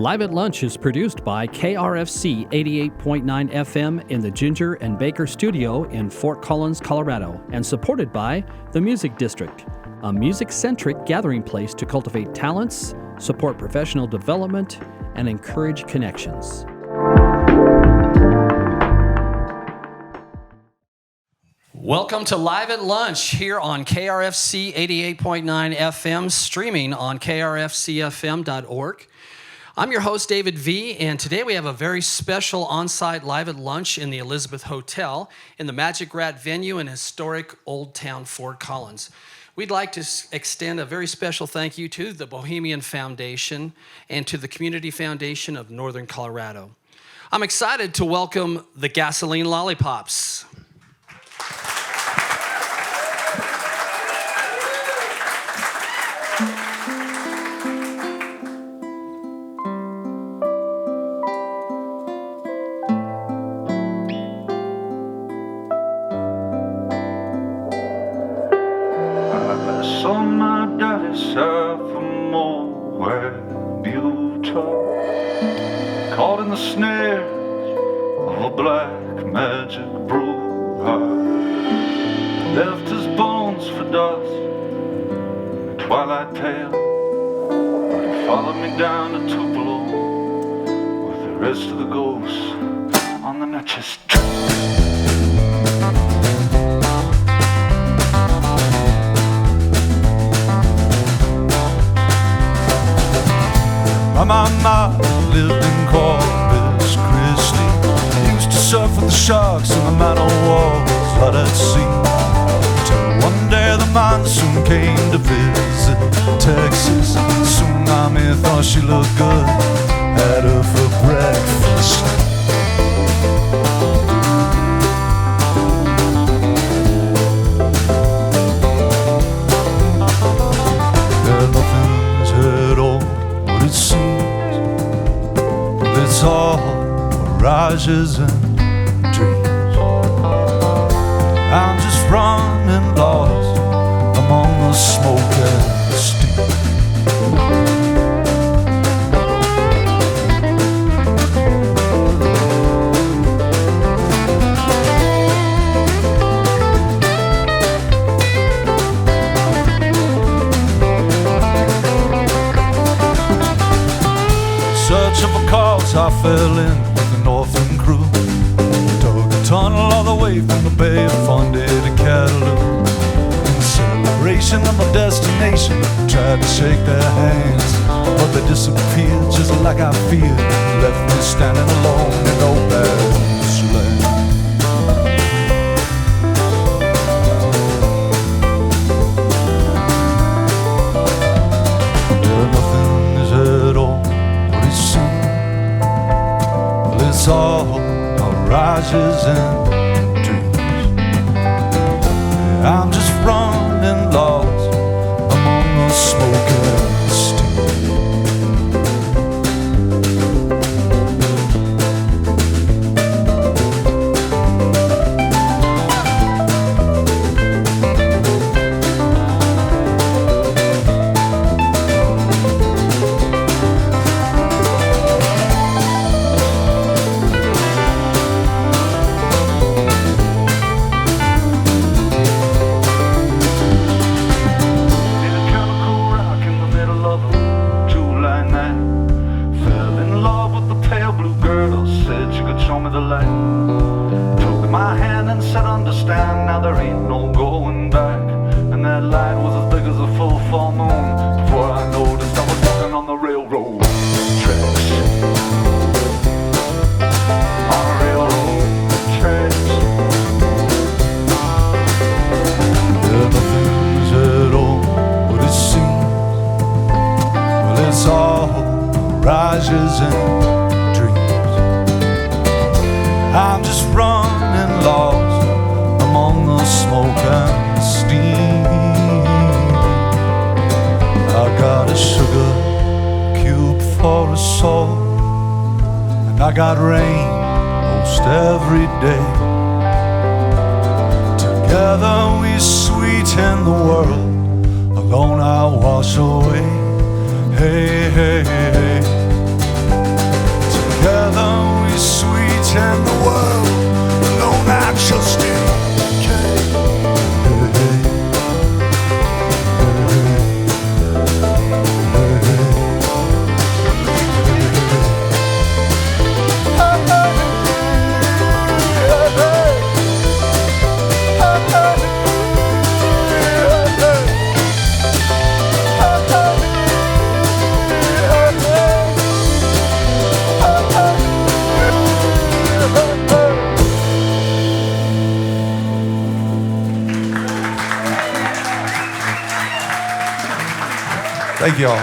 Live at Lunch is produced by KRFC 88.9 FM in the Ginger and Baker Studio in Fort Collins, Colorado, and supported by the Music District, a music-centric gathering place to cultivate talents, support professional development, and encourage connections. Welcome to Live at Lunch here on KRFC 88.9 FM, streaming on krfcfm.org. I'm your host, David V., and today we have a very special on-site Live at Lunch in the Elizabeth Hotel in the Magic Rat venue in historic Old Town Fort Collins. We'd like to extend a very special thank you to the Bohemian Foundation and to the Community Foundation of Northern Colorado. I'm excited to welcome the Gasoline Lollipops. Caught in the snares of a black magic brew. I left his bones for dust, twilight pale, but he followed me down to Tupelo with the rest of the ghosts on the Natchez Trail. My mama lived in Corpus Christi, used to surf with the sharks in the man of wars out at sea. Till one day the monsoon came to visit Texas. Tsunami thought she looked good, had her for breakfast. Yeah, nothing's at all what it seems. It's all mirages and dreams. I'm just running lost among the smoke and steam. Search of a cause, I fell in with the northern crew. Dug a tunnel all the way from the Bay of Fundy to Cataloo. In celebration of my destination, tried to shake their hands, but they disappeared just like I feared. Left me standing alone in no man's land. Yeah, nothing is at all what it seems. It's all mirages and dreams. Yeah, I'm just running lost among the smoke and steam. I got rain most every day. Together we sweeten the world, alone I'll wash away. Hey, hey, hey. Together we sweeten the world, alone I trust in decay. Thank you all.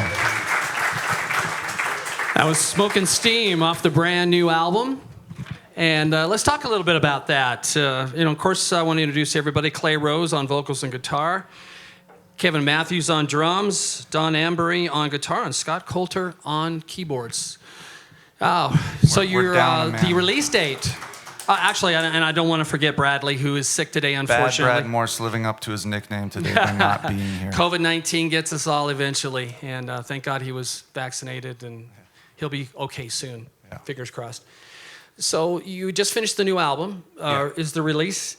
That was Smoking Steam off the brand new album. And let's talk a little bit about that. Of course, I want to introduce everybody. Clay Rose on vocals and guitar. Kevin Matthews on drums. Don Ambery on guitar. And Scott Coulter on keyboards. Oh, so we're down, the release date. Actually, and I don't want to forget Bradley, who is sick today, unfortunately. Bad Brad Morse living up to his nickname today by not being here. COVID-19 gets us all eventually, and thank God he was vaccinated, and he'll be okay soon. Yeah. Fingers crossed. So you just finished the new album. Yeah. Is the release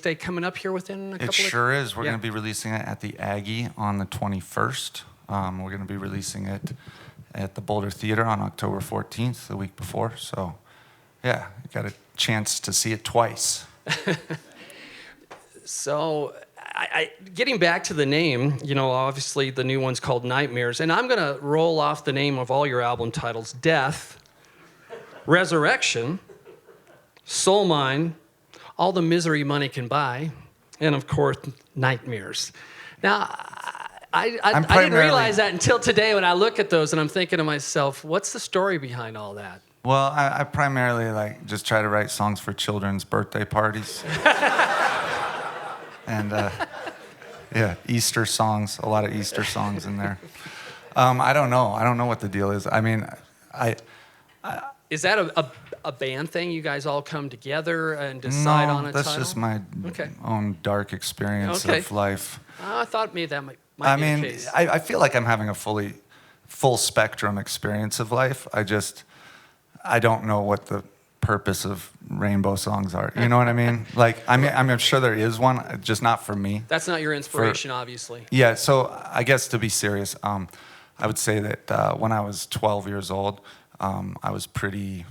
date coming up here within a couple of... It sure is. We're going to be releasing it at the Aggie on the 21st. We're going to be releasing it at the Boulder Theater on October 14th, the week before. So, yeah, you got a chance to see it twice. So, getting back to the name, obviously the new one's called Nightmares, and I'm going to roll off the name of all your album titles: Death, Resurrection, Soul Mine, All the Misery Money Can Buy, and of course, Nightmares. Now, I didn't realize that until today when I look at those and I'm thinking to myself, what's the story behind all that? Well, I primarily just try to write songs for children's birthday parties. And Easter songs, a lot of Easter songs in there. I don't know what the deal is. I mean, Is that a band thing? You guys all come together and decide on a title? No, that's just my own dark experience of life. I thought maybe that might I be mean, the case. I feel like I'm having a full spectrum experience of life. I don't know what the purpose of rainbow songs are. You know what I mean? I'm sure there is one, just not for me. That's not your inspiration, obviously. Yeah, so I guess to be serious, I would say that when I was 12 years old, I was pretty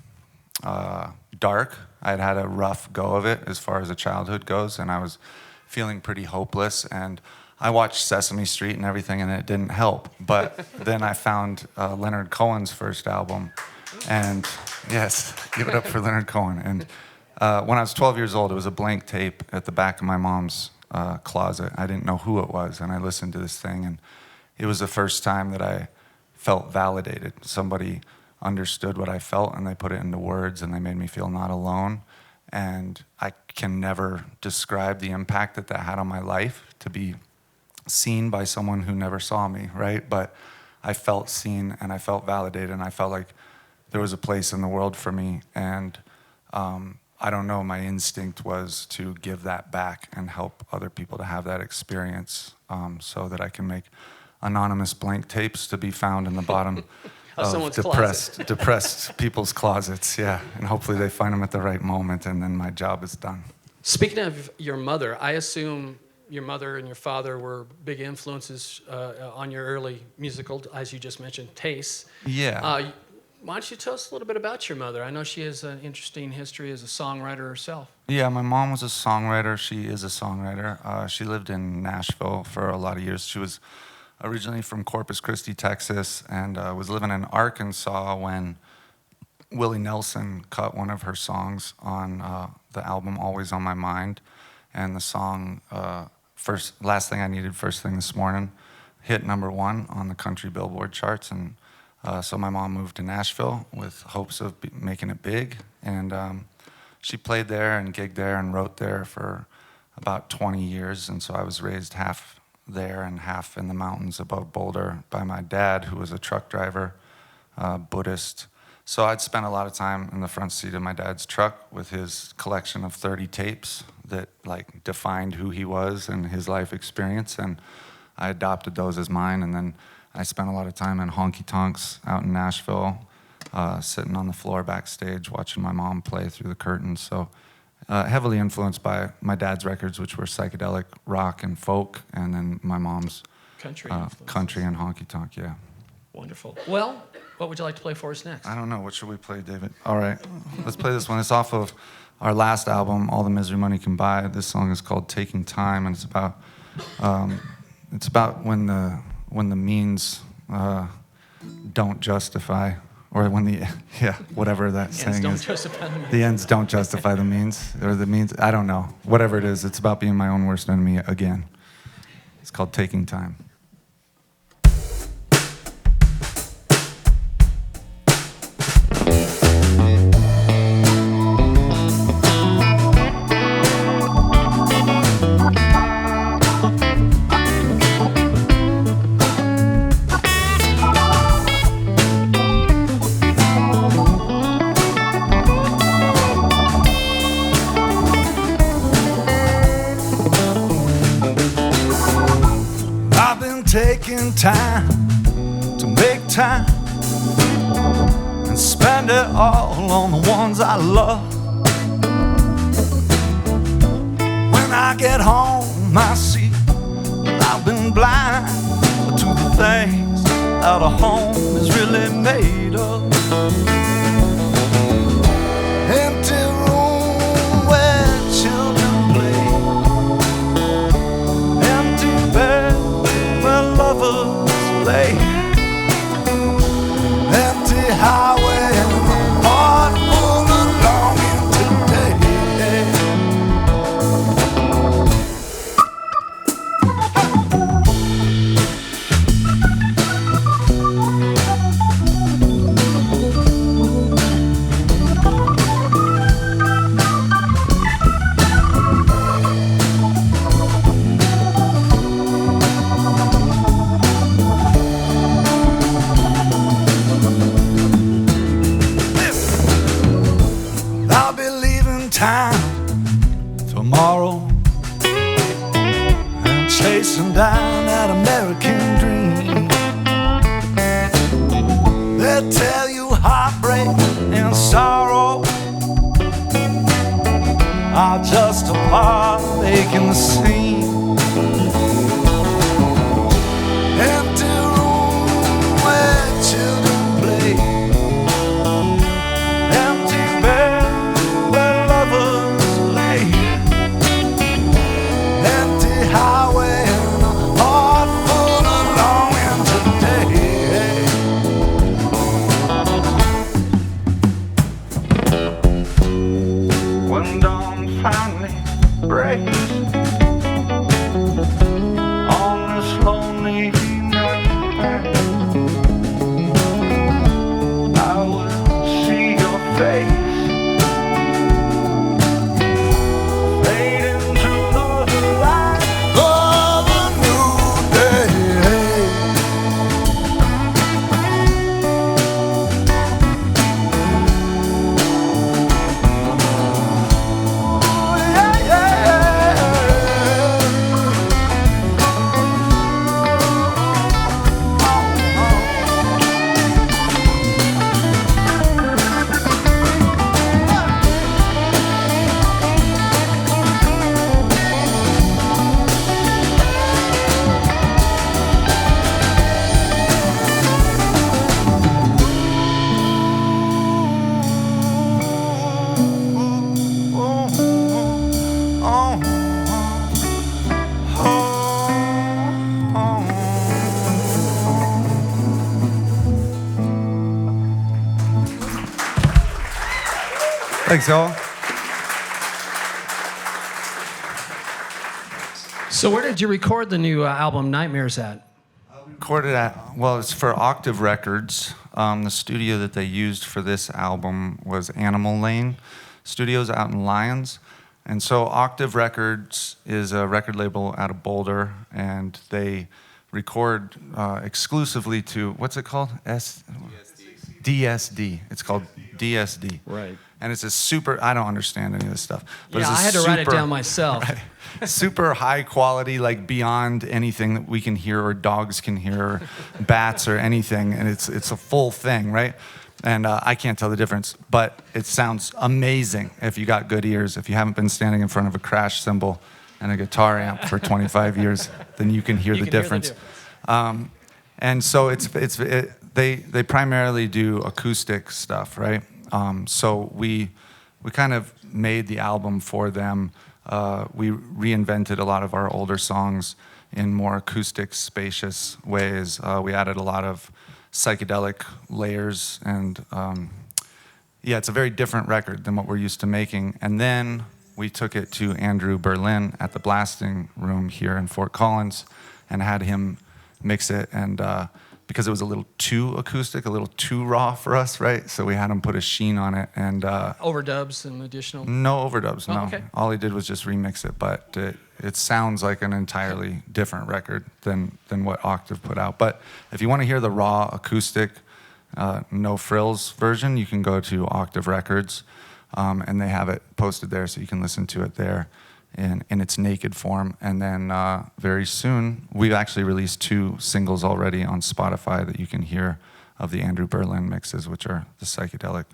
dark. I'd had a rough go of it as far as a childhood goes, and I was feeling pretty hopeless. And I watched Sesame Street and everything, and it didn't help. But then I found Leonard Cohen's first album. And yes, give it up for Leonard Cohen. And when I was 12 years old, it was a blank tape at the back of my mom's closet. I didn't know who it was, and I listened to this thing, and it was the first time that I felt validated. Somebody understood what I felt, and they put it into words, and they made me feel not alone. And I can never describe the impact that had on my life, to be seen by someone who never saw me, right? But I felt seen, and I felt validated, and I felt like there was a place in the world for me. And I don't know, my instinct was to give that back and help other people to have that experience, so that I can make anonymous blank tapes to be found in the bottom of depressed people's closets, yeah. And hopefully they find them at the right moment, and then my job is done. Speaking of your mother, I assume your mother and your father were big influences on your early musical, as you just mentioned, tastes. Yeah. Why don't you tell us a little bit about your mother? I know she has an interesting history as a songwriter herself. Yeah, my mom was a songwriter. She is a songwriter. She lived in Nashville for a lot of years. She was originally from Corpus Christi, Texas, and was living in Arkansas when Willie Nelson cut one of her songs on the album Always on My Mind. And the song, Last Thing I Needed, First Thing This Morning, hit #1 on the country Billboard charts. And so my mom moved to Nashville with hopes of making it big. And she played there and gigged there and wrote there for about 20 years. And so I was raised half there and half in the mountains above Boulder by my dad, who was a truck driver, Buddhist. So I'd spent a lot of time in the front seat of my dad's truck with his collection of 30 tapes that defined who he was and his life experience. And I adopted those as mine. And then I spent a lot of time in honky tonks out in Nashville, sitting on the floor backstage watching my mom play through the curtains. So heavily influenced by my dad's records, which were psychedelic rock and folk, and then my mom's Country country and honky-tonk, yeah. Wonderful. Well, what would you like to play for us next? I don't know. What should we play, David? All right. Let's play this one. It's off of our last album, All the Misery Money Can Buy. This song is called Taking Time, and it's about when the means don't justify, or when the, whatever that saying is. The ends don't justify the means, or the means, I don't know. Whatever it is, it's about being my own worst enemy again. It's called Taking Time. Taking time to make time and spend it all on the ones I love. When I get home, I see I've been blind to the things that a home is really made of. Empty room where children play, empty bed where lovers lay, empty highway and a heart full of longing today. Tomorrow and chasing down that American dream. They tell you heartbreak and sorrow are just a part of making the scene. Empty room where children play, empty bed where lovers lay, empty highway and a heart full of longing today. When dawn finally breaks on this lonely night, I will see your face fade into the light of a new day. Oh, yeah, yeah. Thanks, y'all. So where did you record the new album Nightmares at? Recorded at, well, it's for Octave Records. The studio that they used for this album was Animal Lane Studios out in Lyons. And so Octave Records is a record label out of Boulder, and they record exclusively to, what's it called? DSD. It's called DSD. Right. And it's a super, I don't understand any of this stuff. But Yeah, it's a I had to write it super- down myself. Right. Super high quality, like beyond anything that we can hear or dogs can hear or bats or anything. And it's a full thing, right? And I can't tell the difference, but it sounds amazing if you got good ears. If you haven't been standing in front of a crash cymbal and a guitar amp for 25 years, then you can hear the difference. And so they primarily do acoustic stuff, right? So we kind of made the album for them. We reinvented a lot of our older songs in more acoustic, spacious ways. We added a lot of psychedelic layers, and it's a very different record than what we're used to making. And then we took it to Andrew Berlin at the blasting room here in Fort Collins and had him mix it, and because it was a little too acoustic, a little too raw for us, right? So we had him put a sheen on it, and overdubs and additional. No overdubs, no. Okay. All he did was just remix it, but it sounds like an entirely different record than what Octave put out. But if you want to hear the raw acoustic, no frills version, you can go to Octave Records, and they have it posted there, so you can listen to it there in its naked form. And then very soon, we've actually released 2 singles already on Spotify that you can hear of the Andrew Berlin mixes, which are the psychedelic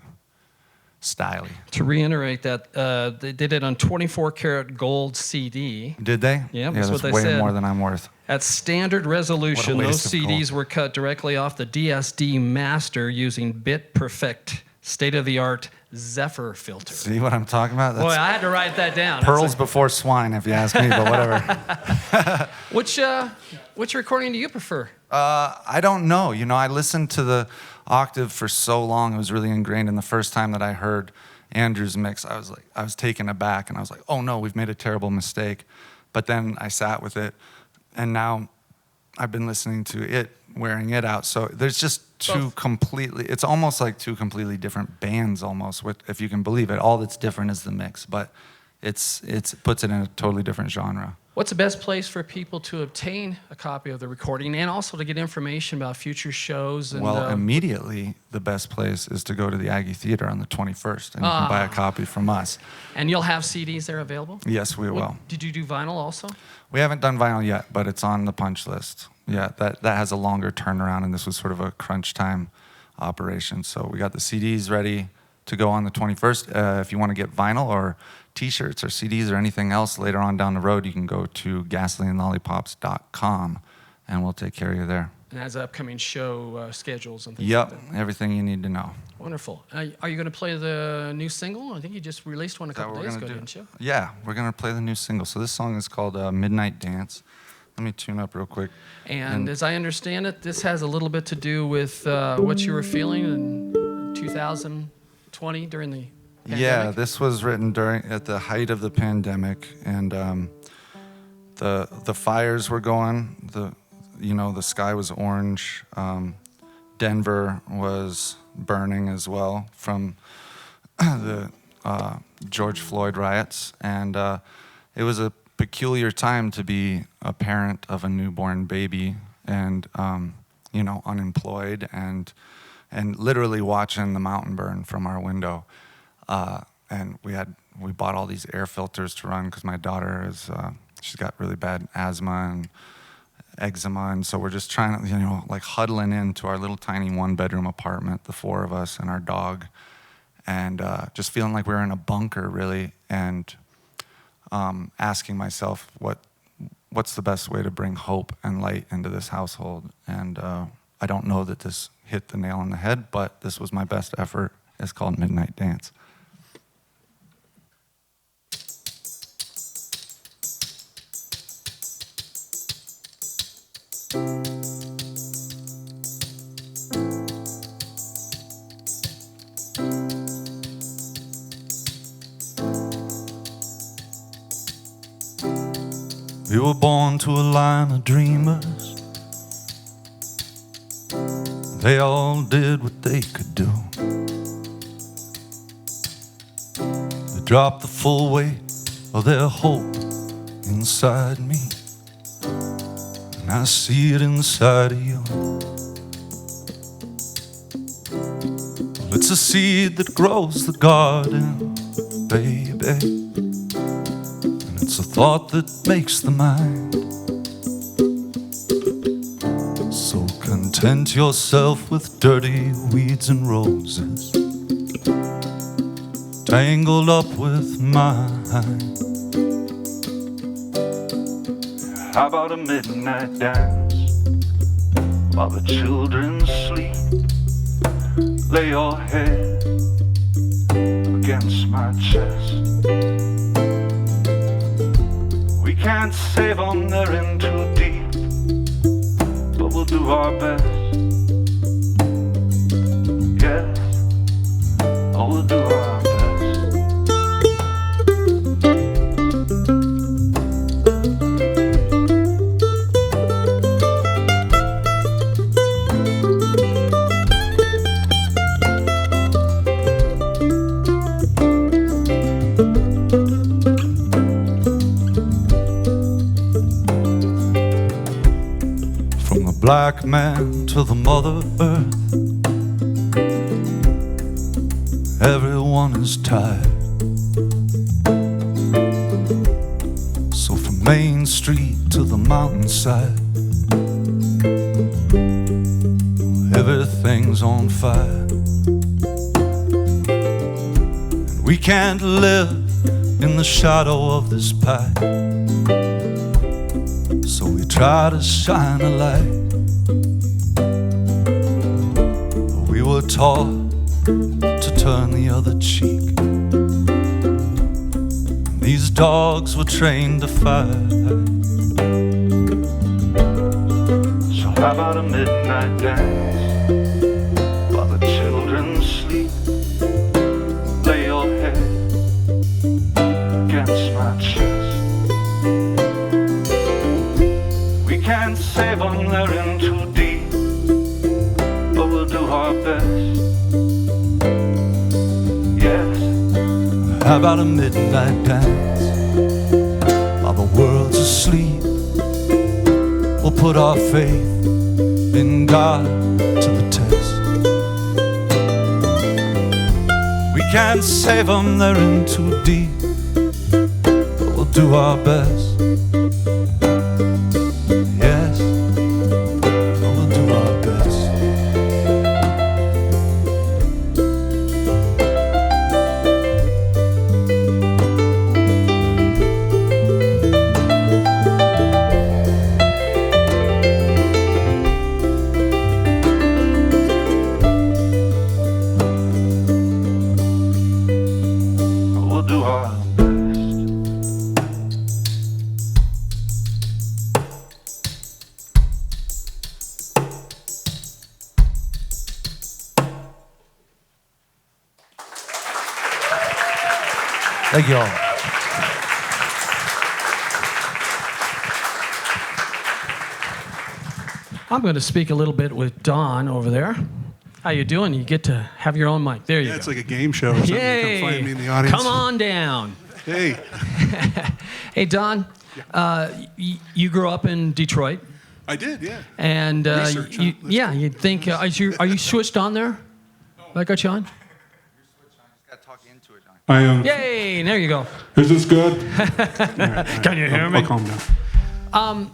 styly. To reiterate that, they did it on 24 karat gold CD. Did they? Yeah, that's what they way said. More than I'm worth. At standard resolution, What a those waste of CDs gold. were cut directly off the DSD master using Bit Perfect state-of-the-art Zephyr filter. See what I'm talking about? Boy, I had to write that down. Pearls before swine, if you ask me, but whatever. Which recording do you prefer? I don't know. You know, I listened to the Octave for so long; it was really ingrained. And the first time that I heard Andrew's mix, I was taken aback, and I was like, "Oh no, we've made a terrible mistake." But then I sat with it, and now I've been listening to it, wearing it out. So there's just it's almost like 2 completely different bands almost, if you can believe it. All that's different is the mix, but it puts it in a totally different genre. What's the best place for people to obtain a copy of the recording and also to get information about future shows? And, immediately the best place is to go to the Aggie Theater on the 21st, and you can buy a copy from us. And you'll have CDs there available? Yes, we will. Did you do vinyl also? We haven't done vinyl yet, but it's on the punch list. Yeah, that has a longer turnaround, and this was sort of a crunch time operation. So we got the CDs ready to go on the 21st. If you want to get vinyl or T-shirts or CDs or anything else later on down the road, you can go to gasolinelollipops.com, and we'll take care of you there. And has upcoming show schedules and things Yep, like that. everything you need to know. Wonderful. Are you going to play the new single? I think you just released one a couple days ago, do? didn't you? Yeah, we're going to play the new single. So this song is called Midnight Dance. Let me tune up real quick. And as I understand it, this has a little bit to do with what you were feeling in 2020 during the pandemic? Yeah, this was written at the height of the pandemic, and the fires were going. The sky was orange. Denver was burning as well from the George Floyd riots, and it was a peculiar time to be a parent of a newborn baby and unemployed and literally watching the mountain burn from our window. And we bought all these air filters to run because my daughter she's got really bad asthma and eczema, and so we're just trying to huddling into our little tiny 1-bedroom apartment, the 4 of us and our dog, and just feeling like we were in a bunker really, and asking myself what's the best way to bring hope and light into this household. And I don't know that this hit the nail on the head, but this was my best effort. It's called Midnight Dance. We were born to a line of dreamers. They all did what they could do. They dropped the full weight of their hope inside me, and I see it inside of you. Well, it's a seed that grows the garden, baby. It's a thought that makes the mind so content. Content yourself with dirty weeds and roses tangled up with mine. How about a midnight dance while the children sleep? Lay your head against my chest. We can't save them, they're in too deep, but we'll do our best. Yes, oh, we'll do our best. Black man to the Mother Earth, everyone is tired. So from Main Street to the mountainside, everything's on fire. And we can't live in the shadow of this pipe, so we try to shine a light. We were taught to turn the other cheek. These dogs were trained to fight. So how about a midnight dance while the children sleep? Lay your head against my chest. We can't save them, they're in too deep, but we'll do our best. Yes, how about a midnight dance while the world's asleep? We'll put our faith in God to the test. We can't save them, they're in too deep, but we'll do our best. Thank you all. I'm going to speak a little bit with Don over there. How you doing? You get to have your own mic. There you go. It's like a game show or something. Yay! You come find me in the audience. Come on down. Hey. Hey, Don, you grew up in Detroit. I did, yeah. And Research, huh? yeah, you'd think, are you switched on there? I got you on? I am. Yay, there you go. Is this good? Can you hear me? I'll calm down.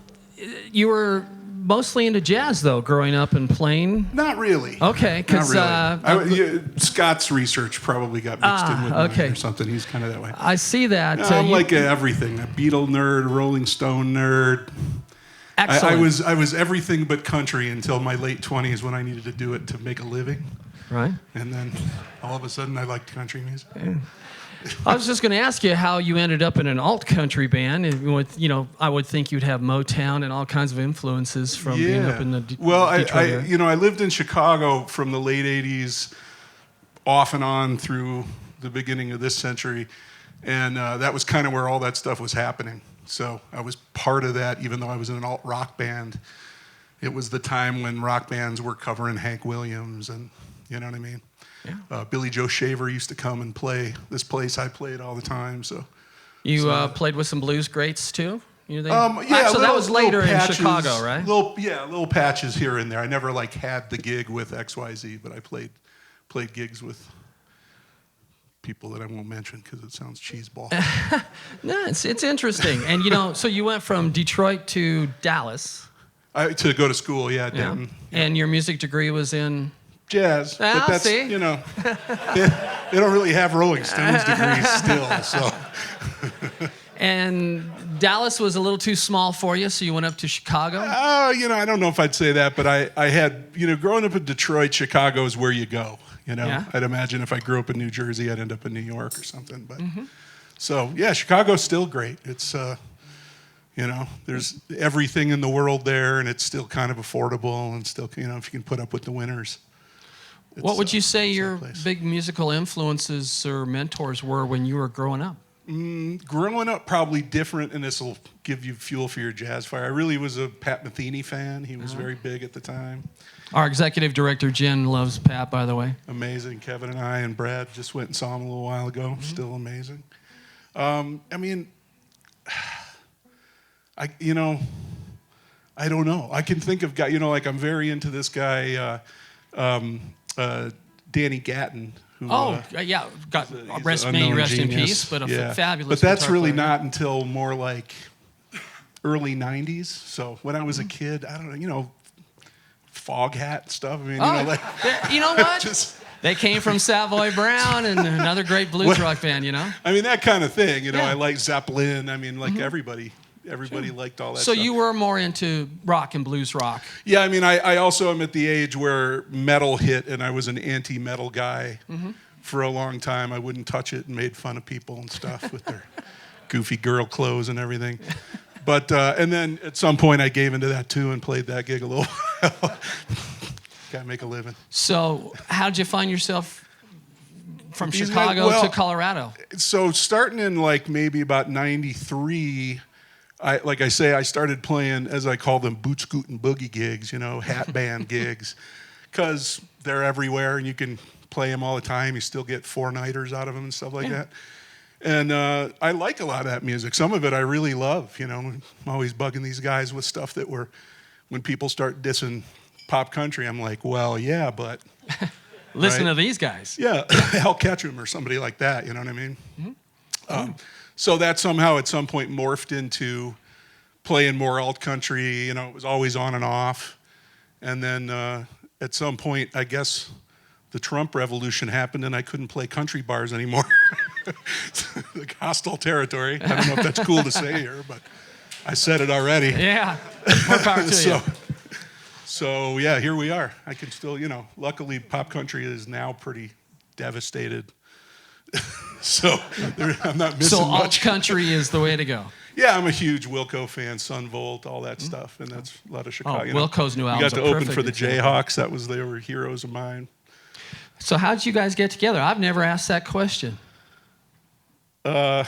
You were mostly into jazz, though, growing up and playing? Not really. Okay, because... Scott's research probably got mixed in with mine or something. He's kind of that way. I see that. I'm like everything. A Beatle nerd, Rolling Stone nerd. Excellent. I was everything but country until my late 20s when I needed to do it to make a living. Right. And then all of a sudden I liked country music. Yeah. I was just going to ask you how you ended up in an alt country band. With, I would think you'd have Motown and all kinds of influences from being up in the Detroit area. I lived in Chicago from the late 80s off and on through the beginning of this century. And that was kind of where all that stuff was happening. So I was part of that, even though I was in an alt rock band. It was the time when rock bands were covering Hank Williams and, you know what I mean? Yeah. Billy Joe Shaver used to come and play this place I played all the time. So you played with some blues greats too? Yeah, so that was later in Chicago, right? Little patches here and there. I never had the gig with XYZ, but I played gigs with people that I won't mention because it sounds cheeseball. No, it's interesting. And so you went from Detroit to Dallas. To go to school, yeah, Denton. And your music degree was in? Jazz. Ah, but that's, see? you know, they don't really have Rolling Stones degrees still, so. And Dallas was a little too small for you, so you went up to Chicago? You know, I don't know if I'd say that, but I had, you know, growing up in Detroit, Chicago is where you go, you know. Yeah. I'd imagine if I grew up in New Jersey, I'd end up in New York or something. But So, yeah, Chicago's still great. It's, you know, there's everything in the world there, and it's still kind of affordable, and still, you know, if you can put up with the winters. What would you say your place. big musical influences or mentors were when you were growing up? Growing up, probably different, and this will give you fuel for your jazz fire. I really was a Pat Metheny fan. He was very big at the time. Our executive director, Jen, loves Pat, by the way. Amazing. Kevin and I and Brad just went and saw him a little while ago. Still amazing. I mean, I don't know. I can think of guys, you know, like I'm very into this guy, Danny Gatton. Who, yeah, got he's rest an may unknown rest in genius. peace, but a Yeah. fabulous. But that's guitar really player. not until more like early '90s. So when I was a kid, I don't know, you know, fog hat stuff. I mean, you know, like You know what? just. They came from Savoy Brown and another great blues rock band, you know? I mean, that kind of thing. You know, Yeah. I like Zeppelin. I mean, like everybody liked all that So stuff. you were more into rock and blues rock. Yeah, I mean, I also am at the age where metal hit, and I was an anti-metal guy for a long time. I wouldn't touch it and made fun of people and stuff with their goofy girl clothes and everything. But, and then at some point I gave into that too and played that gig a little while. Got to make a living. So how did you find yourself from These Chicago guys- well, to Colorado? So starting in like maybe about 93, like I say, I started playing, as I call them, boot scootin' boogie gigs, you know, hat band gigs, because they're everywhere and you can play them all the time. You still get four-nighters out of them and stuff like that. And I like a lot of that music. Some of it I really love, you know. I'm always bugging these guys with stuff that when people start dissing pop country, I'm like, well, yeah, but... Listen right? to these guys. Yeah, Al Ketchum or somebody like that, you know what I mean? So that somehow at some point morphed into playing more alt country, you know, it was always on and off. And then at some point, I guess the Trump revolution happened and I couldn't play country bars anymore. The hostile territory. I don't know if that's cool to say here, but I said it already. Yeah, more power to you. So yeah, here we are. I can still, you know, luckily pop country is now pretty devastated. So I'm not missing So alt much. country is the way to go. Yeah, I'm a huge Wilco fan, Sun Volt, all that stuff, and that's a lot of Chicago. Oh, you know. Wilco's new We album's got to a open perfect for the example. Jayhawks. They were heroes of mine. So how did you guys get together? I've never asked that question. Well,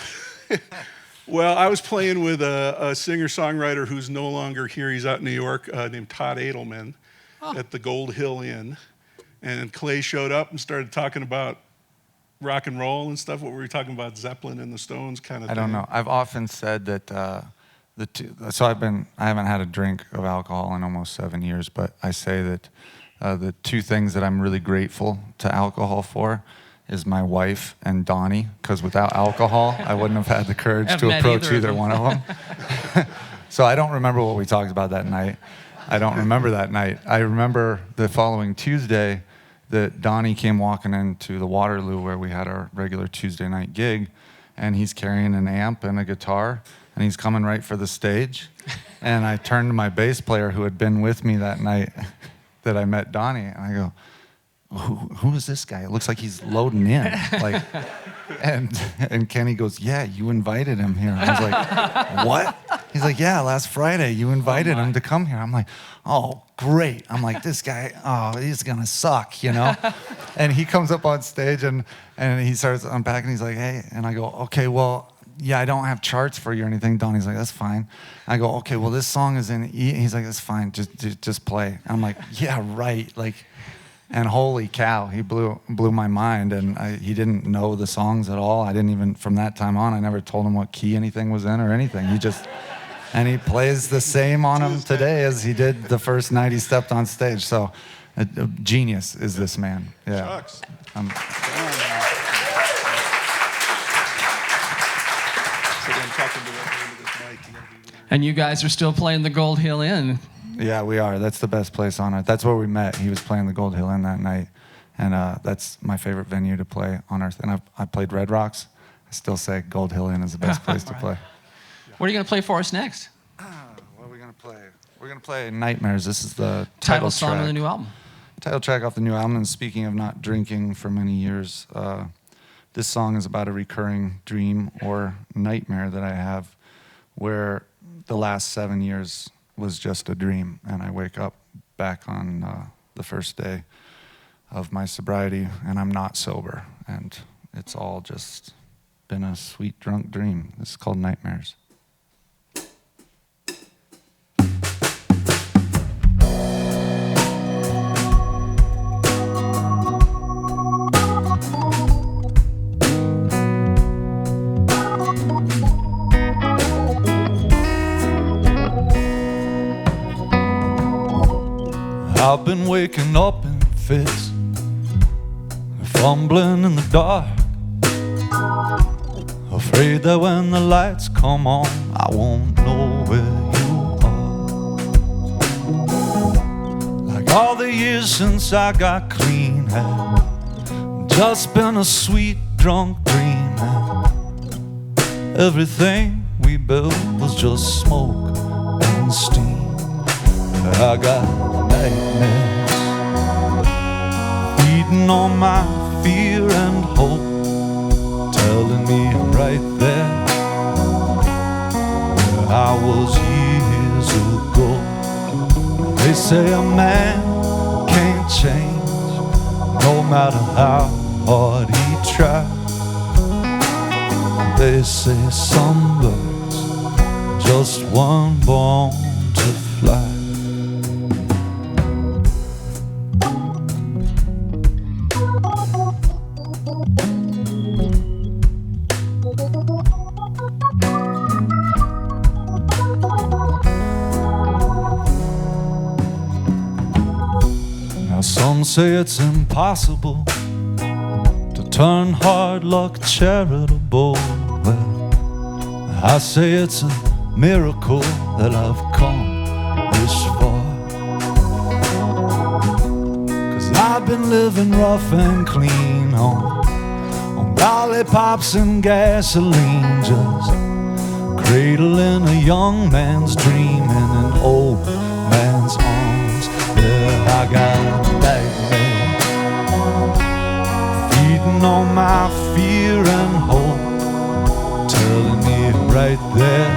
I was playing with a singer-songwriter who's no longer here. He's out in New York, named Todd Edelman, at the Gold Hill Inn. And Clay showed up and started talking about rock and roll and stuff. What were we talking about? Zeppelin and the Stones kind of thing. I don't know. I've often said that so I haven't had a drink of alcohol in almost 7 years, but I say that the two things that I'm really grateful to alcohol for is my wife and Donnie, because without alcohol, I wouldn't have had the courage Haven't to met approach either of either them. one of them. So I don't remember what we talked about that night. I don't remember that night. I remember the following Tuesday that Donnie came walking into the Waterloo where we had our regular Tuesday night gig, and he's carrying an amp and a guitar, and he's coming right for the stage. And I turned to my bass player who had been with me that night that I met Donnie, and I go, who is this guy? It looks like he's loading in. Like, and Kenny goes, yeah, you invited him here. I was like, what? He's like, yeah, last Friday you invited him to come here. I'm like, oh, great. I'm like, this guy, oh, he's gonna suck, you know? And he comes up on stage and he starts unpacking. He's like, hey, and I go, okay, well, yeah, I don't have charts for you or anything. Donnie's like, that's fine. I go, okay, well, this song is in E. He's like, that's fine, just play. I'm like, yeah, right, like. And holy cow, he blew my mind, and he didn't know the songs at all. I didn't even, from that time on, I never told him what key anything was in or anything. And he plays the same on them today as he did the first night he stepped on stage. So, a genius is this man. Yeah. Shucks. And you guys are still playing the Gold Hill Inn. Yeah, we are. That's the best place on earth. That's where we met. He was playing the Gold Hill Inn that night, and that's my favorite venue to play on earth. And I played Red Rocks. I still say Gold Hill Inn is the best place to play. What are you going to play for us next? What are we going to play? We're going to play Nightmares. This is the Title song track. of the new album. Title track off the new album. And speaking of not drinking for many years, this song is about a recurring dream or nightmare that I have where the last 7 years was just a dream, and I wake up back on the first day of my sobriety, and I'm not sober, and it's all just been a sweet drunk dream. This is called Nightmares. I've been waking up in fits, fumbling in the dark, afraid that when the lights come on, I won't know where you are. Like all the years since I got clean, had just been a sweet drunk dream, and everything we built was just smoke and steam. I got nightmares feeding on my fear and hope, telling me right there where I was years ago. They say a man can't change no matter how hard he tries. They say some birds just weren't born to fly. Some say it's impossible to turn hard luck charitable. Well, I say it's a miracle that I've come this far. 'Cause I've been living rough and clean on lollipops and gasoline, just cradling a young man's dream in an old man's arms. Yeah, I got nightmares feeding on my fear and hope, telling me right there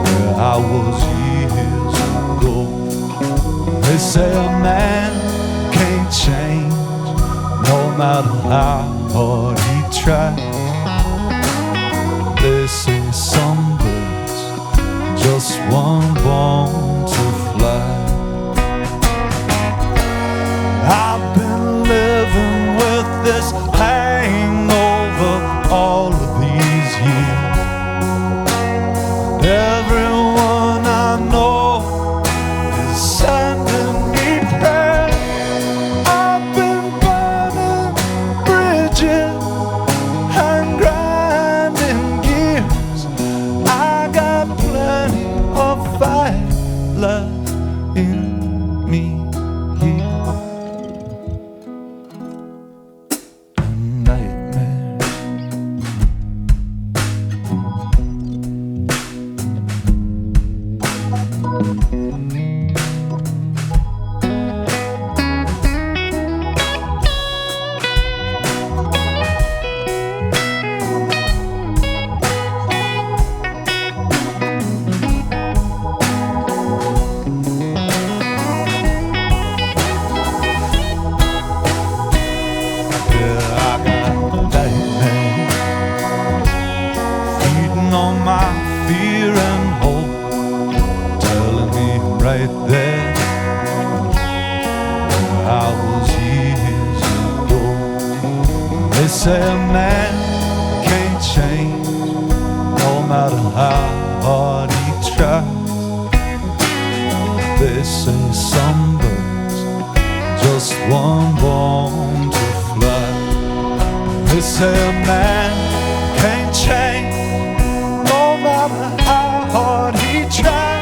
where I was years ago. They say a man can't change no matter how hard he tries. They say some birds just weren't born to fly. I've been living with this hangover all of these years. Everyone I know is sending me prayers. I've been burning bridges and grinding gears. I got plenty of fight left in me here. Say a man can't change no matter how hard he tries. They say some birds just weren't born to fly. They say a man can't change no matter how hard he tries.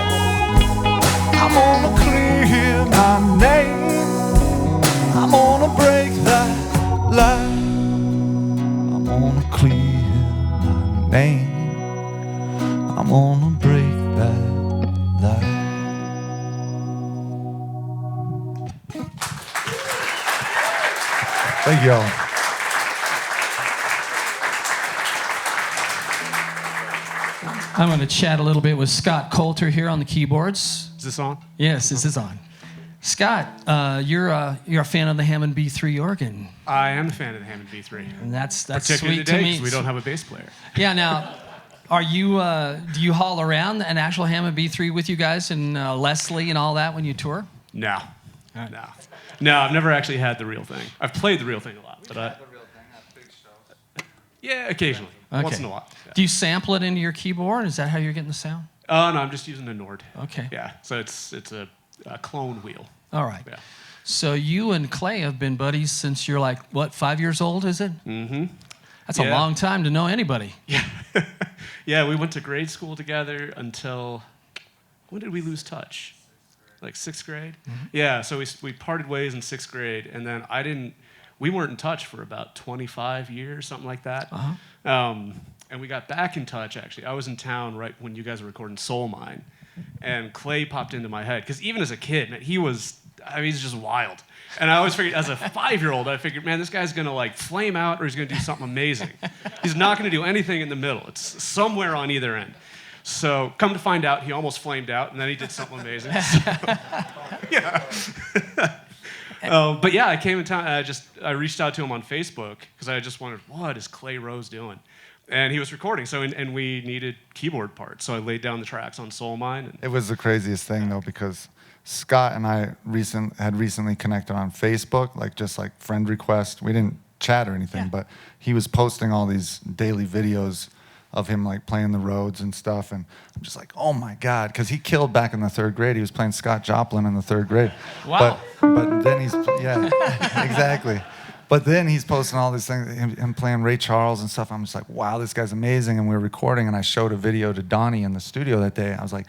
pain. I'm gonna break that. Thank you all. I'm going to chat a little bit with Scott Coulter here on the keyboards. Is this on? Yes, this is on. Scott, you're a fan of the Hammond B3 organ, I am a fan of the Hammond B3. and that's Particularly sweet to today, me. because we don't have a bass player. Yeah. Now, are you? Do you haul around an actual Hammond B3 with you guys and Leslie and all that when you tour? No. right. No, I've never actually had the real thing. I've played the real thing a lot, but yeah, occasionally, once in a while. Yeah. Do you sample it into your keyboard? Is that how you're getting the sound? Oh no, I'm just using a Nord. Okay. Yeah, so it's a clone wheel. All right. Yeah. So you and Clay have been buddies since you're like, what, 5 years old, is it? Mm-hmm. That's a Yeah. long time to know anybody. Yeah. Yeah, we went to grade school together until, when did we lose touch? Like 6th grade? Mm-hmm. Yeah, so we parted ways in 6th grade, and then we weren't in touch for about 25 years, something like that. Uh-huh. And we got back in touch, actually. I was in town right when you guys were recording Soul Mine, and Clay popped into my head, because even as a kid, man, he's just wild. And I always figured, as a 5-year-old, I figured, man, this guy's gonna like flame out or he's gonna do something amazing. He's not gonna do anything in the middle. It's somewhere on either end. So come to find out, he almost flamed out, and then he did something amazing. So, yeah. But yeah, I came in town. I reached out to him on Facebook because I just wondered, what is Clay Rose doing? And he was recording, and we needed keyboard parts. So I laid down the tracks on Soul Mine. It was the craziest thing though, because Scott and I had recently connected on Facebook, just like friend request. We didn't chat or anything, but he was posting all these daily videos of him like playing the Rhodes and stuff, and I'm just like, oh my God, because he killed back in the 3rd grade. He was playing Scott Joplin in the 3rd grade. Wow. But then exactly. But then he's posting all these things, him playing Ray Charles and stuff. I'm just like, wow, this guy's amazing. And we were recording, and I showed a video to Donnie in the studio that day. I was like,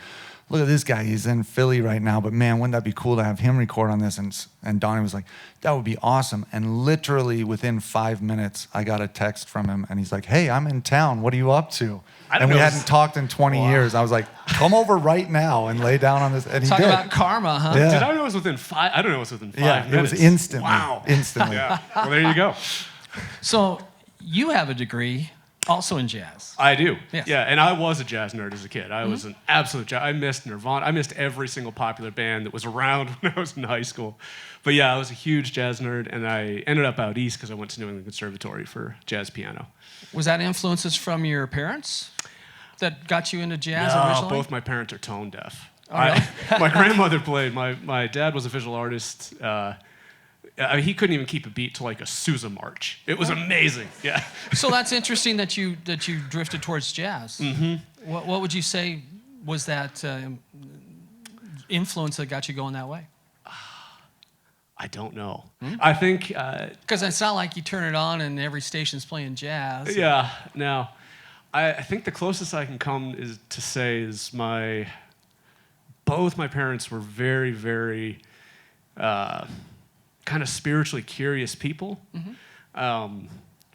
look at this guy. He's in Philly right now, but man, wouldn't that be cool to have him record on this? And Donnie was like, that would be awesome. And literally within 5 minutes, I got a text from him, and he's like, hey, I'm in town. What are you up to? And we hadn't talked in 20 years. I was like, come over right now and lay down on this. And he Talk did. about karma, huh? Yeah. Did I know it was within 5? I don't know it was within 5 Yeah, minutes. it was instantly. Wow. Instantly. Yeah. Well, there you go. So you have a degree also in jazz. I do. Yes. Yeah, and I was a jazz nerd as a kid. I was an absolute jazz. I missed Nirvana. I missed every single popular band that was around when I was in high school. But yeah, I was a huge jazz nerd, and I ended up out east because I went to New England Conservatory for jazz piano. Was that influences from your parents that got you into jazz No, originally? both my parents are tone deaf. Oh, really? My grandmother played. My dad was a visual artist. He couldn't even keep a beat to like a Sousa march. It was amazing. Yeah. So that's interesting that you drifted towards jazz. Mm-hmm. What would you say was that influence that got you going that way? I don't know. I think Because it's not like you turn it on and every station's playing jazz. yeah. No, I think the closest I can come is both my parents were very, very kind of spiritually curious people,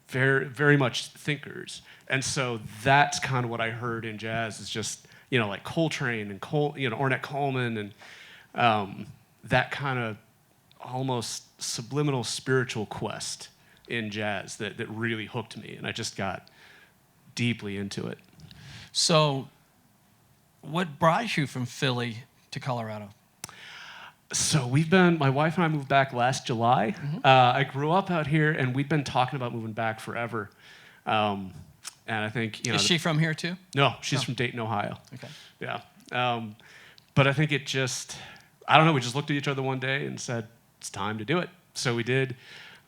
very, very much thinkers. And so that's kind of what I heard in jazz is just, like Coltrane and Ornette Coleman and that kind of almost subliminal spiritual quest in jazz that really hooked me. And I just got deeply into it. So what brought you from Philly to Colorado? So my wife and I moved back last July. I grew up out here, and we'd been talking about moving back forever. And I think, Is she from here too? No, she's from Dayton, Ohio. Okay. Yeah. But I think it just, I don't know, we just looked at each other one day and said, it's time to do it. So we did.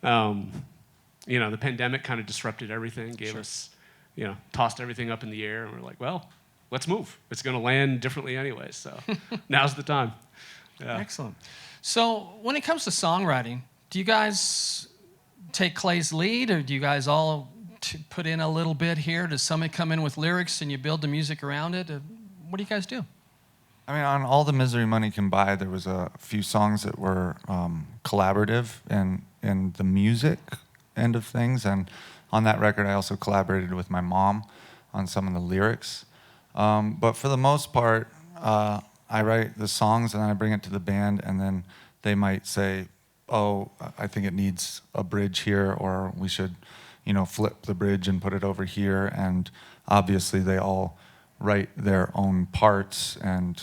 The pandemic kind of disrupted everything, gave us, tossed everything up in the air, and we're like, well, let's move. It's going to land differently anyway, so now's the time. Yeah. Excellent. So when it comes to songwriting, do you guys take Clay's lead, or do you guys all put in a little bit here? Does somebody come in with lyrics and you build the music around it? What do you guys do? I mean, on All the Misery Money Can Buy, there was a few songs that were collaborative in the music end of things. And on that record, I also collaborated with my mom. on some of the lyrics. But for the most part, I write the songs and then I bring it to the band, and then they might say, oh, I think it needs a bridge here, or we should, flip the bridge and put it over here. And obviously they all write their own parts and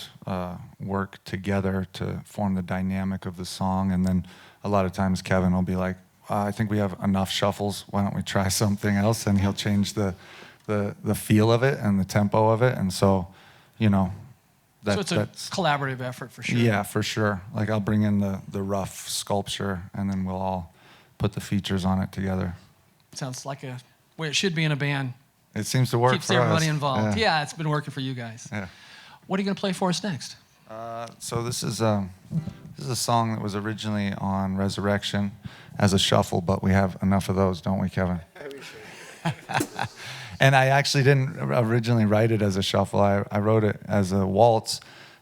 work together to form the dynamic of the song. And then a lot of times Kevin will be like, I think we have enough shuffles, why don't we try something else? And he'll change the feel of it and the tempo of it. And so, so it's a collaborative effort for sure. Yeah, for sure. Like I'll bring in the rough sculpture, and then we'll all put the features on it together. Sounds like a way it should be in a band. It seems to work. Keeps for everybody us. involved. Yeah, it's been working for you guys. Yeah. What are you going to play for us next? So this is a song that was originally on Resurrection as a shuffle, but we have enough of those, don't we, Kevin? And I actually didn't originally write it as a shuffle. I wrote it as a waltz,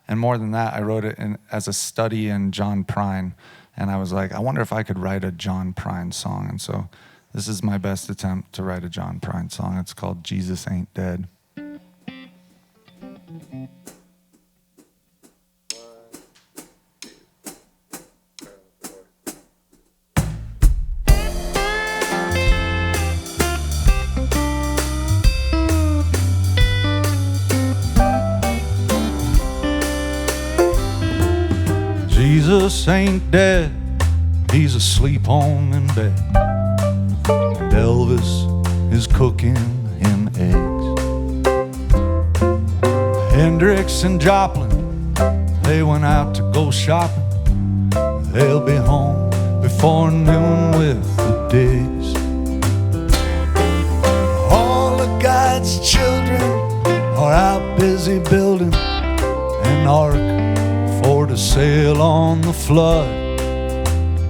and more than that, I wrote it as a study in John Prine. And I was like, I wonder if I could write a John Prine song. And so this is my best attempt to write a John Prine song. It's called Jesus Ain't Dead. Jesus ain't dead, he's asleep home in bed. And Elvis is cooking him eggs. Hendrix and Joplin, they went out to go shopping. They'll be home before noon with the digs. All of God's children are out busy building an ark for to sail on the flood.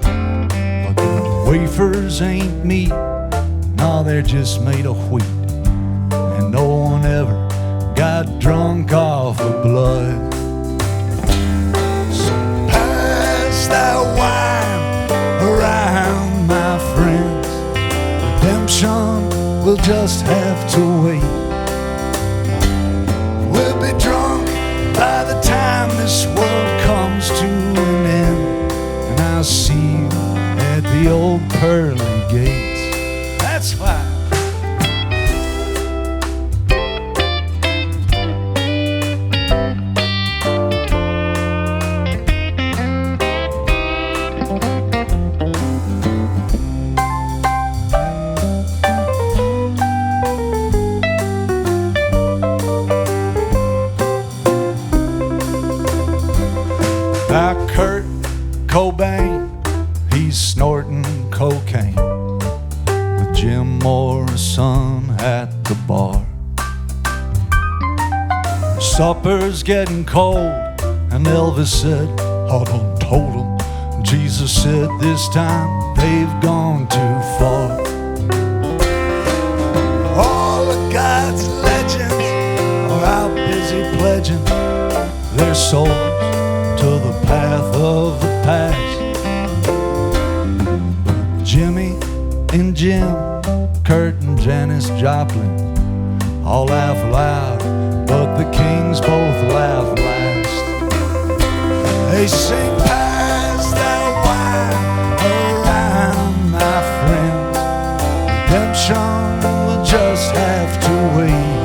But the wafers ain't meat, no, they're just made of wheat. And no one ever got drunk off of blood. So pass that wine around, my friends. Redemption will just have to wait. We'll be drunk by the time this world comes to an end, and I'll see you at the old pearly gates. That's why. Kurt Cobain, he's snorting cocaine with Jim Morrison at the bar. Supper's getting cold, and Elvis said, I done told him. Jesus said, this time they've gone too far. All of God's legends are out busy pledging their souls to the path of the past. Jimmy and Jim, Kurt and Janis Joplin all laugh loud, but the Kings both laugh last. They sing, pass that wine around, my friends. Redemption will just have to wait.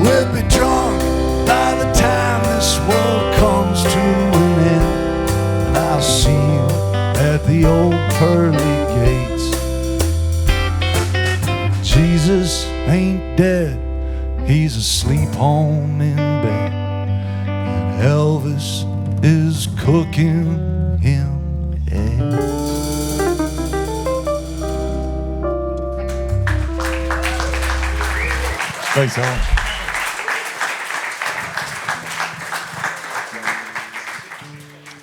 We'll be drunk by the time this world comes to an end, and I'll see you at the old pearly gates. Jesus ain't dead, he's asleep home in bed, and Elvis is cooking him eggs. Thanks, Alan.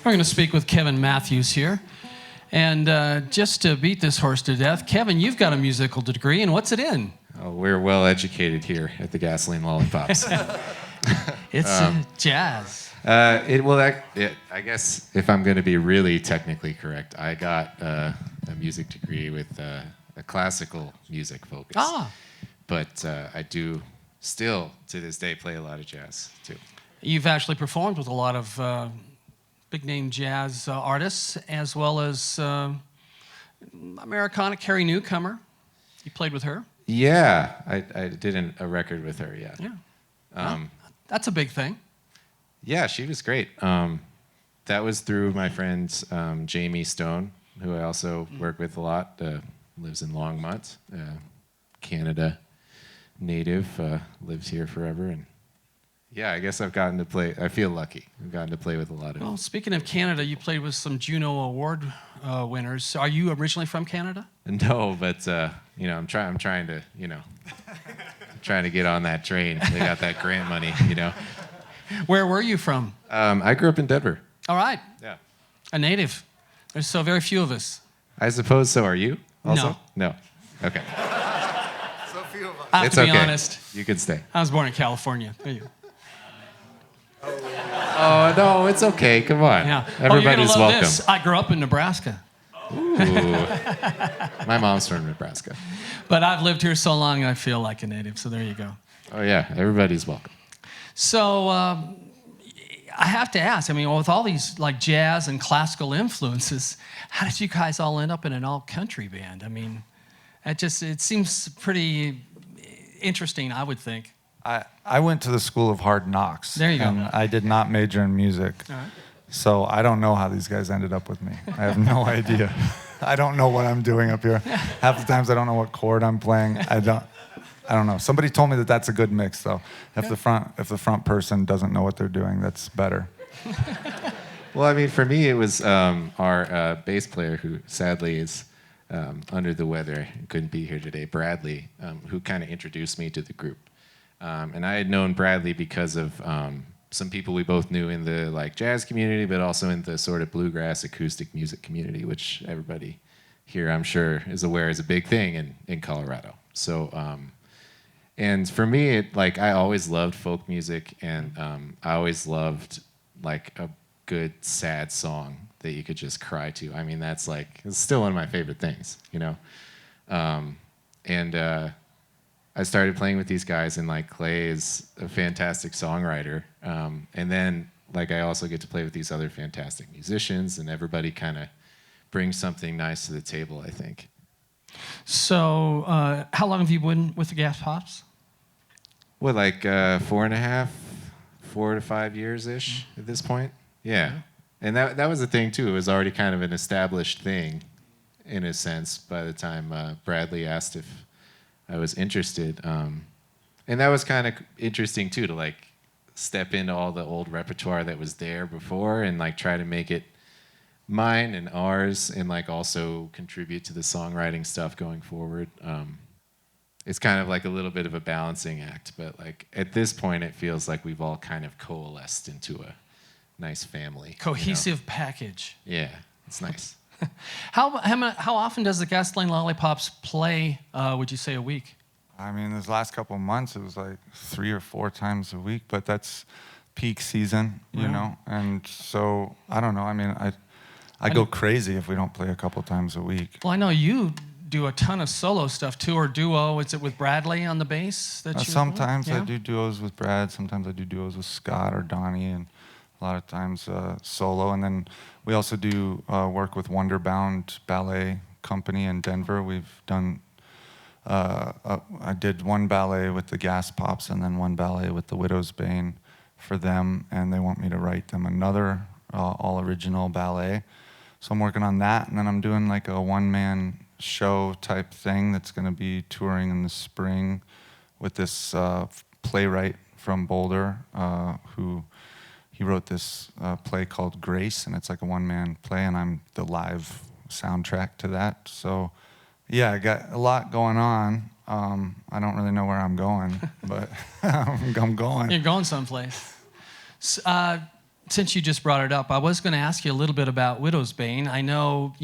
We're going to speak with Kevin Matthews here. And just to beat this horse to death, Kevin, you've got a musical degree, and what's it in? Oh, we're well educated here at the Gasoline Lollipops. It's jazz. I guess if I'm going to be really technically correct, I got a music degree with a classical music focus. Ah. But I do still, to this day, play a lot of jazz, too. You've actually performed with a lot of big-name jazz artists, as well as Americana Carrie Newcomer. You played with her? Yeah, I did a record with her, yeah. Yeah. Well, that's a big thing. Yeah, she was great. That was through my friend Jamie Stone, who I also work with a lot, lives in Longmont, Canada native, lives here forever. And yeah, I guess I've gotten to play, I feel lucky. I've gotten to play with a lot of... Well, speaking of Canada, you played with some Juno Award winners. Are you originally from Canada? No, but I'm trying to, trying to get on that train. They got that grant money, Where were you from? I grew up in Denver. All right. Yeah. A native. There's so very few of us. I suppose so. Are you? Also? No. Okay. So few of us. I have It's to be okay. honest. You can stay. I was born in California. There you go. Oh no, it's okay. Come on. Yeah. Everybody's you're gonna love welcome. This. I grew up in Nebraska, Ooh. My mom's from Nebraska. but I've lived here so long I feel like a native. So there you go. Oh yeah, everybody's welcome. So I have to ask. I mean, with all these like jazz and classical influences, how did you guys all end up in an all-country band? I mean, it seems pretty interesting, I would think. I went to the School of Hard Knocks. There you go. And I did not major in music. All right. So I don't know how these guys ended up with me. I have no idea. I don't know what I'm doing up here. Half the times I don't know what chord I'm playing. I don't know. Somebody told me that that's a good mix, though. If the front person doesn't know what they're doing, that's better. Well, I mean, for me, it was our bass player, who sadly is under the weather, couldn't be here today, Bradley, who kind of introduced me to the group. And I had known Bradley because of some people we both knew in the like jazz community, but also in the sort of bluegrass acoustic music community, which everybody here, I'm sure, is aware is a big thing in Colorado. So, and for me, I always loved folk music, and I always loved like a good sad song that you could just cry to. I mean, it's still one of my favorite things, I started playing with these guys, and like Clay is a fantastic songwriter. And then I also get to play with these other fantastic musicians, and everybody kind of brings something nice to the table, I think. So how long have you been with the Gas Pops? What, 4 to 5 years-ish at this point? Yeah. And that was the thing, too. It was already kind of an established thing, in a sense, by the time Bradley asked if I was interested. And that was kind of interesting, too, to step into all the old repertoire that was there before and try to make it mine and ours, and also contribute to the songwriting stuff going forward. It's kind of a little bit of a balancing act, but at this point it feels like we've all kind of coalesced into a nice family. Cohesive package. Yeah, it's nice. How often does the Gasoline Lollipops play, would you say, a week? I mean, this last couple of months, it was 3 or 4 times a week, but that's peak season, you know? And so, I don't know. I mean, I go crazy if we don't play a couple times a week. Well, I know you do a ton of solo stuff, too, or duo. Is it with Bradley on the bass? Sometimes I do duos with Brad. Sometimes I do duos with Scott or Donnie, and a lot of times solo. And then we also do work with Wonderbound Ballet Company in Denver. We've done... I did one ballet with the Gas Pops and then one ballet with the Widow's Bane for them, and they want me to write them another all-original ballet. So I'm working on that, and then I'm doing a one-man show type thing that's going to be touring in the spring with this playwright from Boulder he wrote this play called Grace, and it's a one-man play, and I'm the live soundtrack to that. So... yeah, I got a lot going on. I don't really know where I'm going, but I'm going. You're going someplace. Since you just brought it up, I was going to ask you a little bit about Widow's Bane. I know,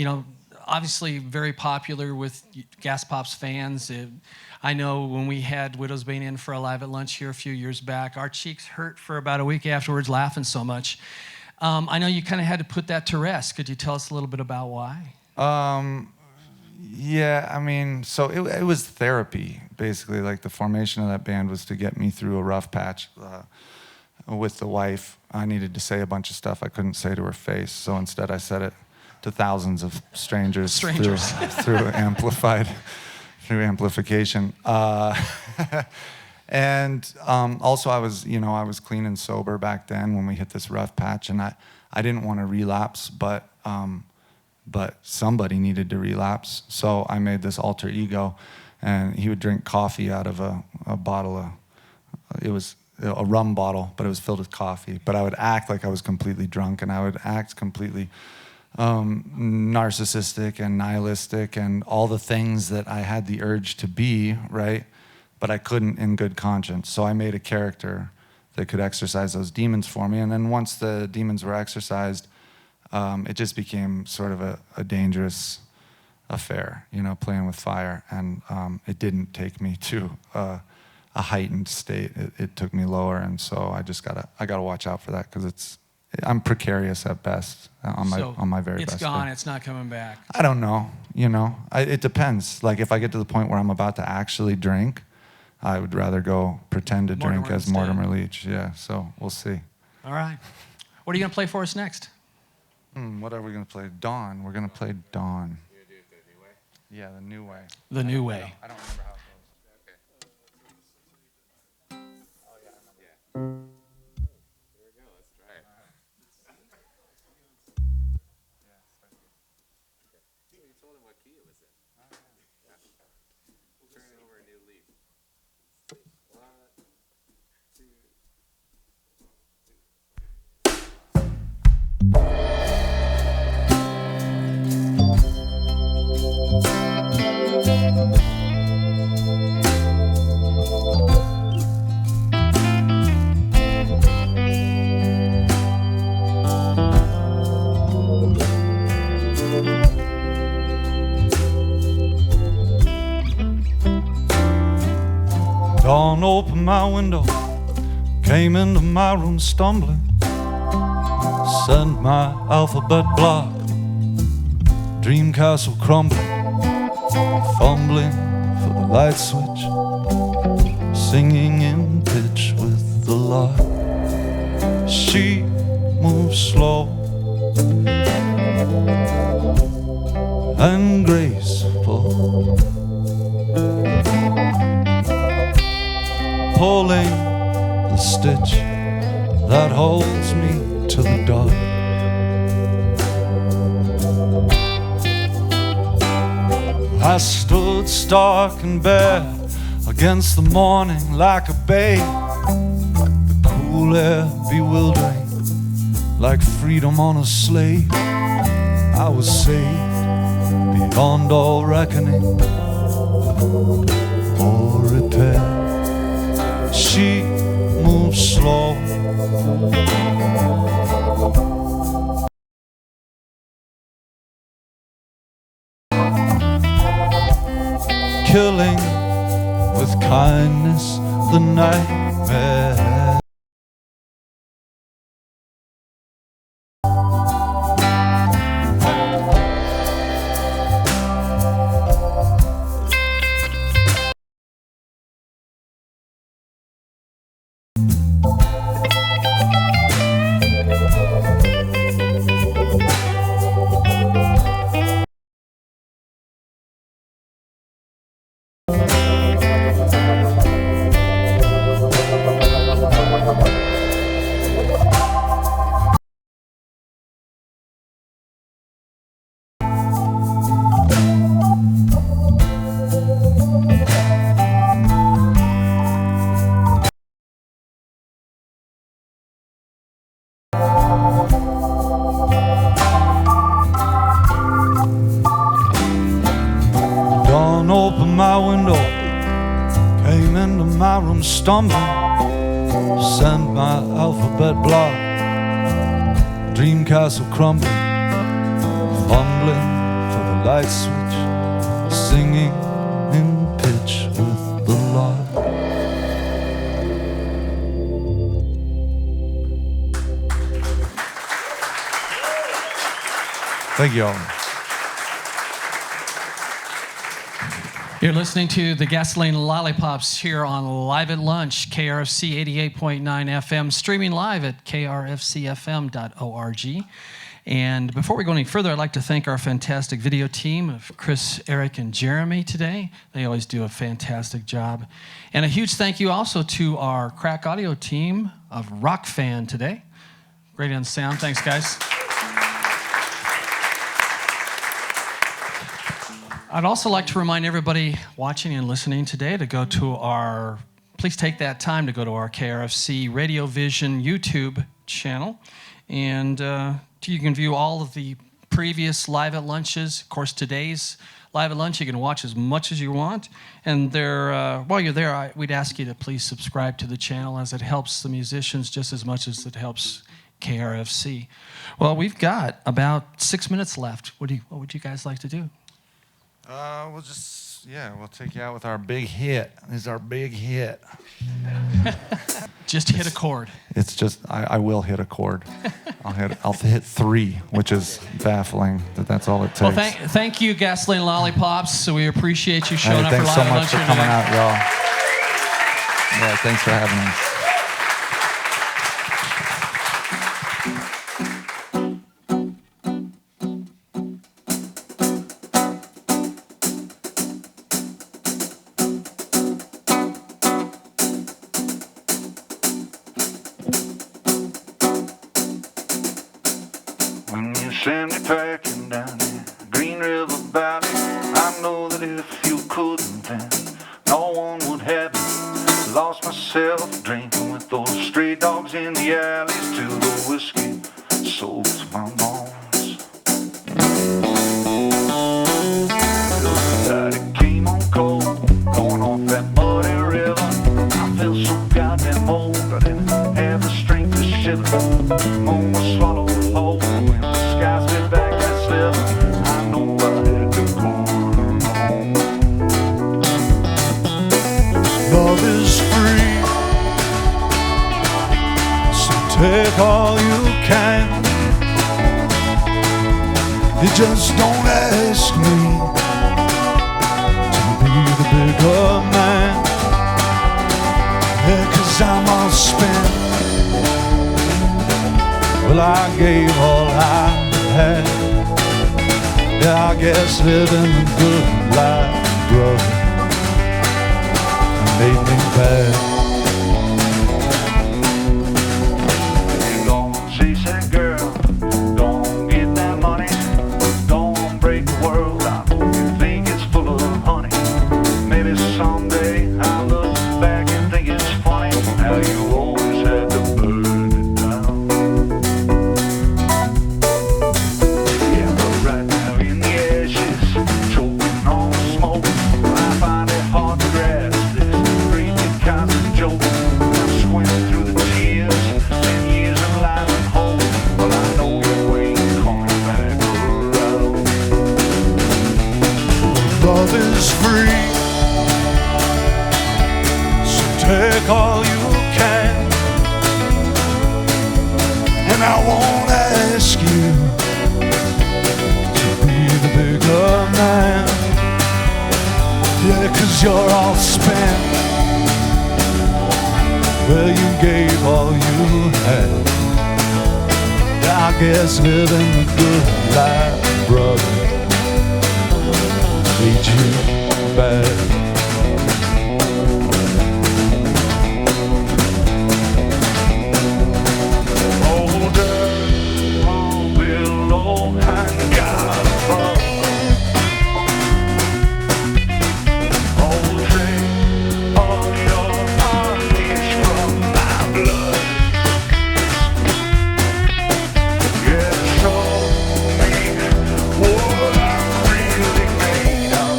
obviously very popular with Gas Pops fans. I know when we had Widow's Bane in for a Live at Lunch here a few years back, our cheeks hurt for about a week afterwards laughing so much. I know you kind of had to put that to rest. Could you tell us a little bit about why? Yeah, I mean, so it was therapy, basically. Like, the formation of that band was to get me through a rough patch with the wife. I needed to say a bunch of stuff I couldn't say to her face, so instead I said it to thousands of strangers. Through amplification. And also I was clean and sober back then when we hit this rough patch, and I didn't want to relapse, but somebody needed to relapse, so I made this alter ego, and he would drink coffee out of a bottle of, it was a rum bottle, but it was filled with coffee. But I would act like I was completely drunk, and I would act completely narcissistic and nihilistic and all the things that I had the urge to be, right? But I couldn't in good conscience. So I made a character that could exercise those demons for me. And then once the demons were exorcised, it just became sort of a dangerous affair, playing with fire. And it didn't take me to a heightened state. It took me lower. And so I gotta watch out for that, because I'm precarious at best on my very best. It's gone. Day. It's not coming back. I don't know. It depends. Like, if I get to the point where I'm about to actually drink, I would rather go pretend to drink as Mortimer Leach. Yeah. So we'll see. All right. What are you gonna play for us next? What are we gonna play? Dawn. We're gonna play Dawn. You gonna do it the new way? Yeah, the new way. The New Way. I don't remember how it goes. Here we go. Let's try it. You told him what key it was in. We'll turn over a new leaf. 1, 2. Dawn opened my window, came into my room stumbling, sent my alphabet block, dream castle crumbling, fumbling for the light switch, singing in pitch with the lark. She moves slow and graceful, pulling the stitch that holds me to the dark. I stood stark and bare against the morning like a babe, the cool air bewildering like freedom on a slave. I was saved beyond all reckoning or repair. She moves slow, killing with kindness the nightmare. Dawn opened my window, came into my room stumbling, sent my alphabet block, dream castle crumbling, fumbling for the light switch, singing in pitch with the lark. Thank you all. You're listening to the Gasoline Lollipops here on Live at Lunch, KRFC 88.9 FM, streaming live at krfcfm.org. And before we go any further, I'd like to thank our fantastic video team of Chris, Eric, and Jeremy today. They always do a fantastic job. And a huge thank you also to our Crack Audio team of Rock Fan today. Great on sound. Thanks, guys. I'd also like to remind everybody watching and listening today to go to our, please take that time to go to our KRFC RadioVision YouTube channel. And you can view all of the previous Live at Lunches. Of course, today's Live at Lunch, you can watch as much as you want. And while you're there, we'd ask you to please subscribe to the channel, as it helps the musicians just as much as it helps KRFC. Well, we've got about 6 minutes left. What would you guys like to do? We'll take you out with our big hit. This is our big hit. Just hit a chord. It's just, I will hit a chord. I'll hit 3, which is baffling that's all it takes. Well, thank you, Gasoline Lollipops. So we appreciate you showing up for Live Thanks so at much Lunch for here coming tonight. out, y'all. Yeah, thanks for having us. When you send me packing down the Green River Valley, I know that if you couldn't, then no one would have it. Lost myself drinking with those stray dogs in the alleys till the whiskey soaks my bones. Till the night came on cold, going off that muddy river. I felt so goddamn old, I didn't have the strength to shiver. On my swallow whole. Love is free, so take all you can. You just don't ask me to be the bigger man. Yeah, 'cause I'm all spent. Well, I gave all I had. Yeah, I guess living a good life, brother, made me bad. You gonna chase that girl, gonna get that money, gonna break the world. I know you think it's full of honey. Maybe someday I'll look back and think it's funny how you always had to burn it down. Yeah, but right now in the ashes, choking on smoke, I find it hard to grasp this crazy kind of joke. I'm squinting through the tears, 10 years of life and hope. Well, I know you ain't coming back around. Love is free, so take all you can. And I won't ask you to be the bigger man. Yeah, 'cause you're all spent. Well, you gave all you had. I guess living a good life, brother, made you bad. Older, below, and got above. Old train of your armies from my blood. Yeah, show me what I'm really made of.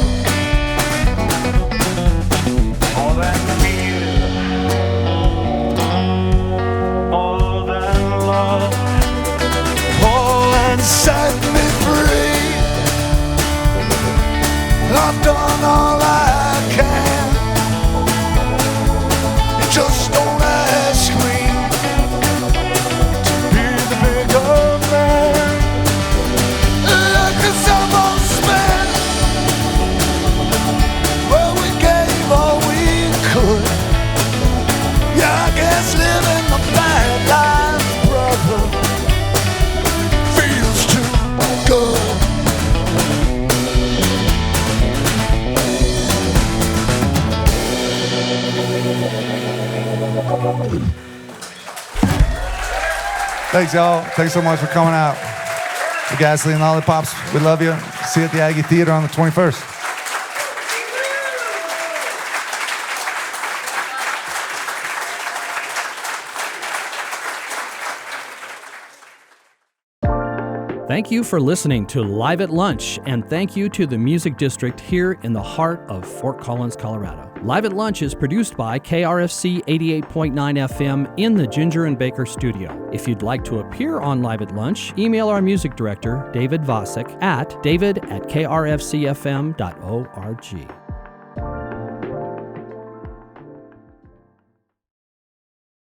Thanks, y'all. Thanks so much for coming out. The Gasoline Lollipops, we love you. See you at the Aggie Theater on the 21st. Thank you for listening to Live at Lunch, and thank you to the Music District here in the heart of Fort Collins, Colorado. Live at Lunch is produced by KRFC 88.9 FM in the Ginger and Baker studio. If you'd like to appear on Live at Lunch, email our music director, David Vacek, at david@krfcfm.org.